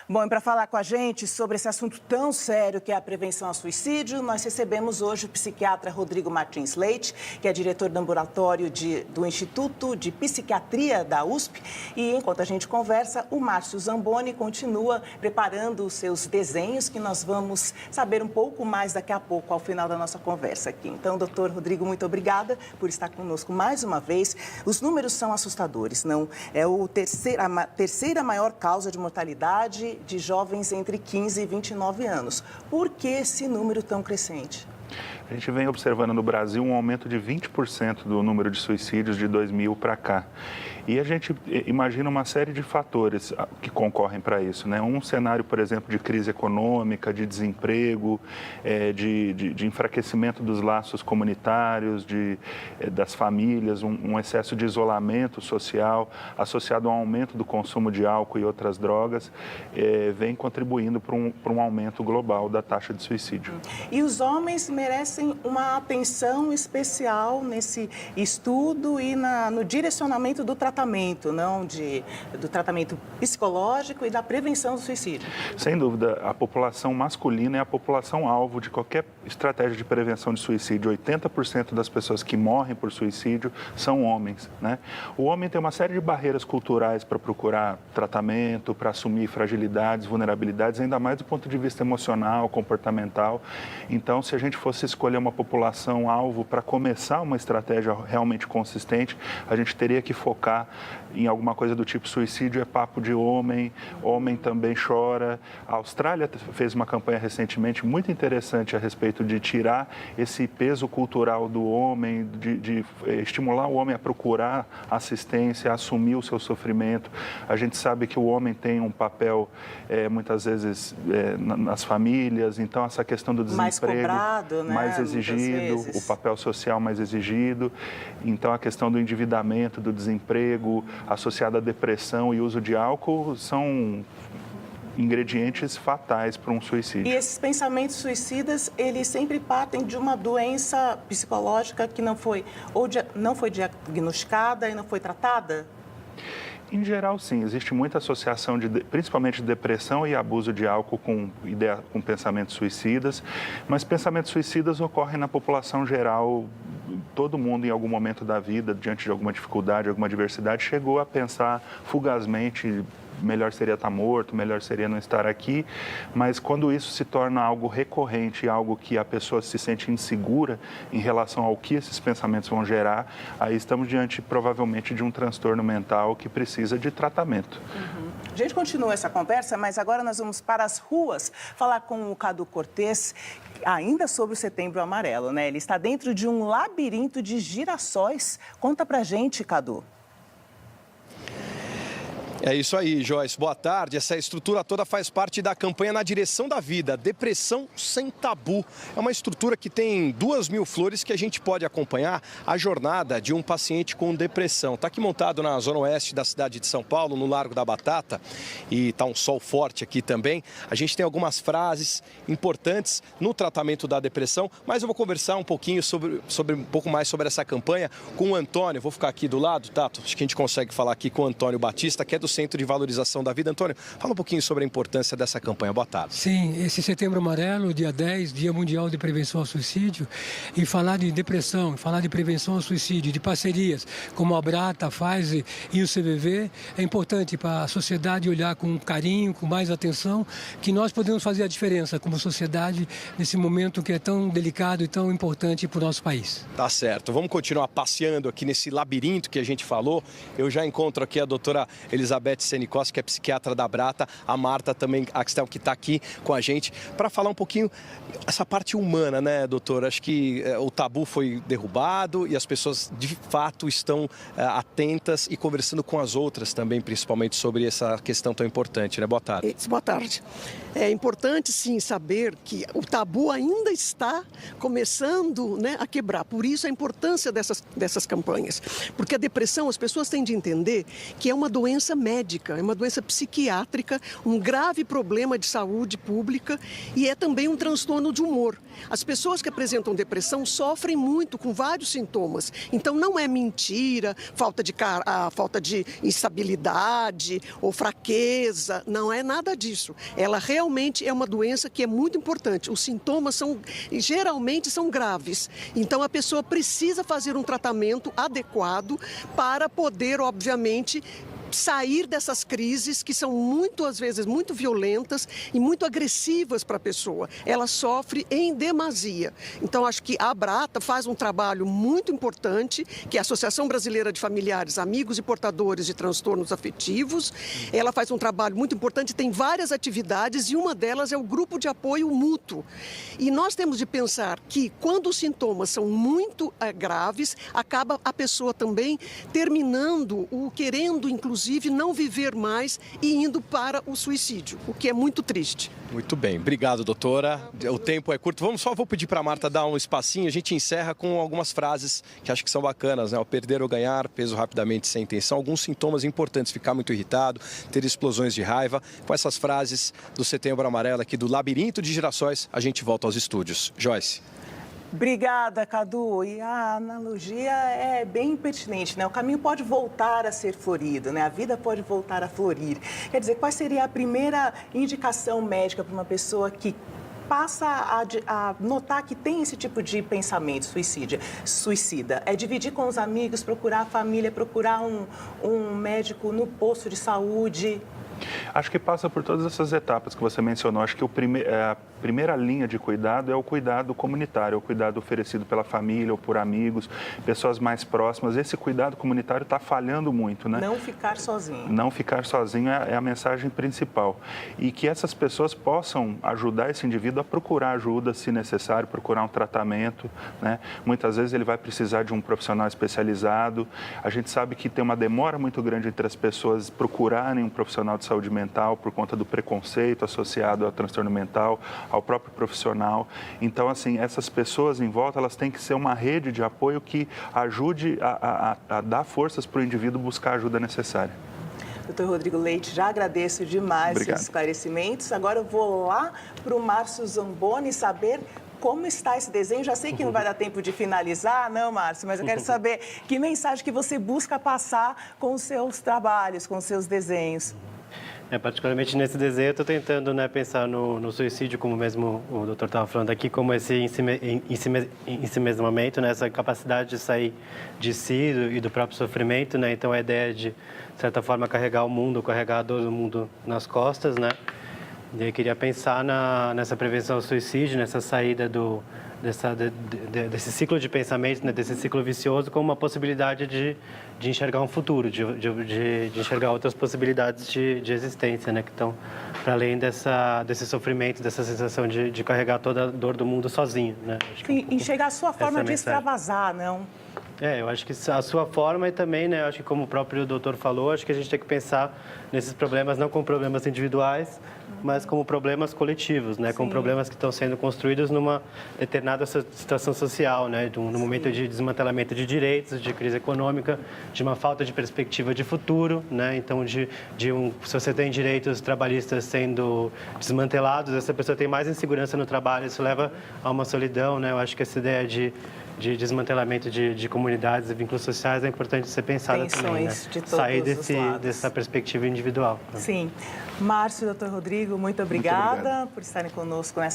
Bom, e para falar com a gente sobre esse assunto tão sério que é a prevenção ao suicídio, nós recebemos hoje o psiquiatra Rodrigo Martins Leite, que é diretor do ambulatório do Instituto de Psiquiatria da USP. E enquanto a gente conversa, o Márcio Zamboni continua preparando os seus desenhos, que nós vamos saber um pouco mais daqui a pouco, ao final da nossa conversa aqui. Então, doutor Rodrigo, muito obrigada por estar conosco mais uma vez. Os números são assustadores, não? É a terceira maior causa de mortalidade de jovens entre 15 e 29 anos. Por que esse número tão crescente? A gente vem observando no Brasil um aumento de 20% do número de suicídios de 2000 para cá. E a gente imagina uma série de fatores que concorrem para isso, né? Um cenário, por exemplo, de crise econômica, de desemprego, de enfraquecimento dos laços comunitários, das famílias, um excesso de isolamento social associado a um aumento do consumo de álcool e outras drogas, vem contribuindo para um aumento global da taxa de suicídio. E os homens merecem uma atenção especial nesse estudo e no direcionamento do tratamento, do tratamento psicológico e da prevenção do suicídio. Sem dúvida, a população masculina é a população alvo de qualquer estratégia de prevenção de suicídio. 80% das pessoas que morrem por suicídio são homens, né? O homem tem uma série de barreiras culturais para procurar tratamento, para assumir fragilidades, vulnerabilidades, ainda mais do ponto de vista emocional, comportamental. Então, se a gente fosse escolher uma população alvo para começar uma estratégia realmente consistente, a gente teria que focar em alguma coisa do tipo: suicídio é papo de homem, homem também chora. A Austrália fez uma campanha recentemente muito interessante a respeito de tirar esse peso cultural do homem, de estimular o homem a procurar assistência, a assumir o seu sofrimento. A gente sabe que o homem tem um papel, muitas vezes, nas famílias, então essa questão do desemprego mais cobrado, né? Mais exigido, o papel social mais exigido. Então, a questão do endividamento, do desemprego, associado à depressão e uso de álcool, são ingredientes fatais para um suicídio. E esses pensamentos suicidas, eles sempre partem de uma doença psicológica que não foi diagnosticada e não foi tratada? Em geral, sim. Existe muita associação, principalmente de depressão e abuso de álcool com pensamentos suicidas, mas pensamentos suicidas ocorrem na população geral. Todo mundo, em algum momento da vida, diante de alguma dificuldade, alguma adversidade, chegou a pensar fugazmente: melhor seria estar morto, melhor seria não estar aqui. Mas quando isso se torna algo recorrente, algo que a pessoa se sente insegura em relação ao que esses pensamentos vão gerar, aí estamos diante, provavelmente, de um transtorno mental que precisa de tratamento. A gente continua essa conversa, mas agora nós vamos para as ruas falar com o Cadu Cortez, ainda sobre o Setembro Amarelo, né? Ele está dentro de um labirinto de girassóis. Conta pra gente, Cadu. É isso aí, Joyce. Boa tarde. Essa estrutura toda faz parte da campanha Na Direção da Vida, Depressão Sem Tabu. É uma estrutura que tem 2.000 flores que a gente pode acompanhar a jornada de um paciente com depressão. Está aqui montado na zona oeste da cidade de São Paulo, no Largo da Batata, e está um sol forte aqui também. A gente tem algumas frases importantes no tratamento da depressão, mas eu vou conversar um pouquinho um pouco mais sobre essa campanha com o Antônio. Vou ficar aqui do lado, Tato. Acho que a gente consegue falar aqui com o Antônio Batista, que é do Centro de Valorização da Vida. Antônio, fala um pouquinho sobre a importância dessa campanha. Boa tarde. Sim, esse Setembro Amarelo, dia 10, Dia Mundial de Prevenção ao Suicídio, e falar de depressão, falar de prevenção ao suicídio, de parcerias, como a Brata, a Pfizer e o CVV, é importante para a sociedade olhar com carinho, com mais atenção, que nós podemos fazer a diferença como sociedade nesse momento que é tão delicado e tão importante para o nosso país. Tá certo. Vamos continuar passeando aqui nesse labirinto que a gente falou. Eu já encontro aqui a doutora Elizabeth Senicos, que é psiquiatra da Brata, a Marta também, Axel, que está aqui com a gente, para falar um pouquinho essa parte humana, né, doutor? Acho que o tabu foi derrubado e as pessoas, de fato, estão atentas e conversando com as outras também, principalmente sobre essa questão tão importante, né? Boa tarde. Boa tarde. É importante, sim, saber que o tabu ainda está começando, né, a quebrar. Por isso, a importância dessas campanhas. Porque a depressão, as pessoas têm de entender que é uma doença médica. médica, é uma doença psiquiátrica, um grave problema de saúde pública e é também um transtorno de humor. As pessoas que apresentam depressão sofrem muito com vários sintomas. Então não é mentira, falta de instabilidade ou fraqueza, não é nada disso. Ela realmente é uma doença que é muito importante. Os sintomas geralmente são graves. Então a pessoa precisa fazer um tratamento adequado para poder, obviamente, sair dessas crises que são às vezes, muito violentas e muito agressivas para a pessoa. Ela sofre em demasia. Então, acho que a Abrata faz um trabalho muito importante, que é a Associação Brasileira de Familiares, Amigos e Portadores de Transtornos Afetivos. Ela faz um trabalho muito importante, tem várias atividades e uma delas é o grupo de apoio mútuo. E nós temos de pensar que quando os sintomas são muito graves, acaba a pessoa também terminando, querendo, inclusive, não viver mais e indo para o suicídio, o que é muito triste. Muito bem, obrigado, doutora. O tempo é curto. Vou pedir para a Marta dar um espacinho. A gente encerra com algumas frases que acho que são bacanas, né? O perder ou ganhar, peso rapidamente sem intenção, alguns sintomas importantes, ficar muito irritado, ter explosões de raiva. Com essas frases do Setembro Amarelo aqui do Labirinto de Girassóis, a gente volta aos estúdios. Joyce. Obrigada, Cadu. E a analogia é bem pertinente, né? O caminho pode voltar a ser florido, né? A vida pode voltar a florir. Quer dizer, qual seria a primeira indicação médica para uma pessoa que passa a notar que tem esse tipo de pensamento suicida? É dividir com os amigos, procurar a família, procurar um médico no posto de saúde? Acho que passa por todas essas etapas que você mencionou. Acho que a primeira linha de cuidado é o cuidado comunitário, é o cuidado oferecido pela família ou por amigos, pessoas mais próximas. Esse cuidado comunitário está falhando muito, né? Não ficar sozinho. Não ficar sozinho é a mensagem principal. E que essas pessoas possam ajudar esse indivíduo a procurar ajuda, se necessário, procurar um tratamento, né? Muitas vezes ele vai precisar de um profissional especializado. A gente sabe que tem uma demora muito grande entre as pessoas procurarem um profissional de saúde mental por conta do preconceito associado ao transtorno mental, ao próprio profissional. Então, assim, essas pessoas em volta, elas têm que ser uma rede de apoio que ajude a dar forças para o indivíduo buscar a ajuda necessária. Doutor Rodrigo Leite, já agradeço demais os esclarecimentos. Agora eu vou lá para o Márcio Zamboni saber como está esse desenho. Já sei que não vai dar tempo de finalizar, não, Márcio, mas eu quero saber que mensagem que você busca passar com os seus trabalhos, com os seus desenhos. Particularmente nesse desenho, eu estou tentando, né, pensar no suicídio, como mesmo o doutor estava falando aqui, como esse ensimesmamento, né, essa capacidade de sair de si e do próprio sofrimento, né? Então, a ideia de certa forma, carregar o mundo, carregar a dor do mundo nas costas, né? E eu queria pensar nessa prevenção ao suicídio, nessa saída desse ciclo de pensamento, né, desse ciclo vicioso, como uma possibilidade de enxergar um futuro, de enxergar outras possibilidades de existência, né, que estão para além desse sofrimento, dessa sensação de carregar toda a dor do mundo sozinho, né? Sim, enxergar a sua forma de extravasar, não? Eu acho que a sua forma e também, né, acho que como o próprio doutor falou, acho que a gente tem que pensar nesses problemas não como problemas individuais, mas como problemas coletivos, né, como problemas que estão sendo construídos numa determinada situação social, né, no momento de desmantelamento de direitos, de crise econômica, de uma falta de perspectiva de futuro, né, então se você tem direitos trabalhistas sendo desmantelados, essa pessoa tem mais insegurança no trabalho, isso leva a uma solidão, né, eu acho que essa ideia de desmantelamento de comunidades e vínculos sociais é importante ser pensada também, né? Sair dessa perspectiva individual. Sim. Márcio e doutor Rodrigo, muito obrigada por estarem conosco nessa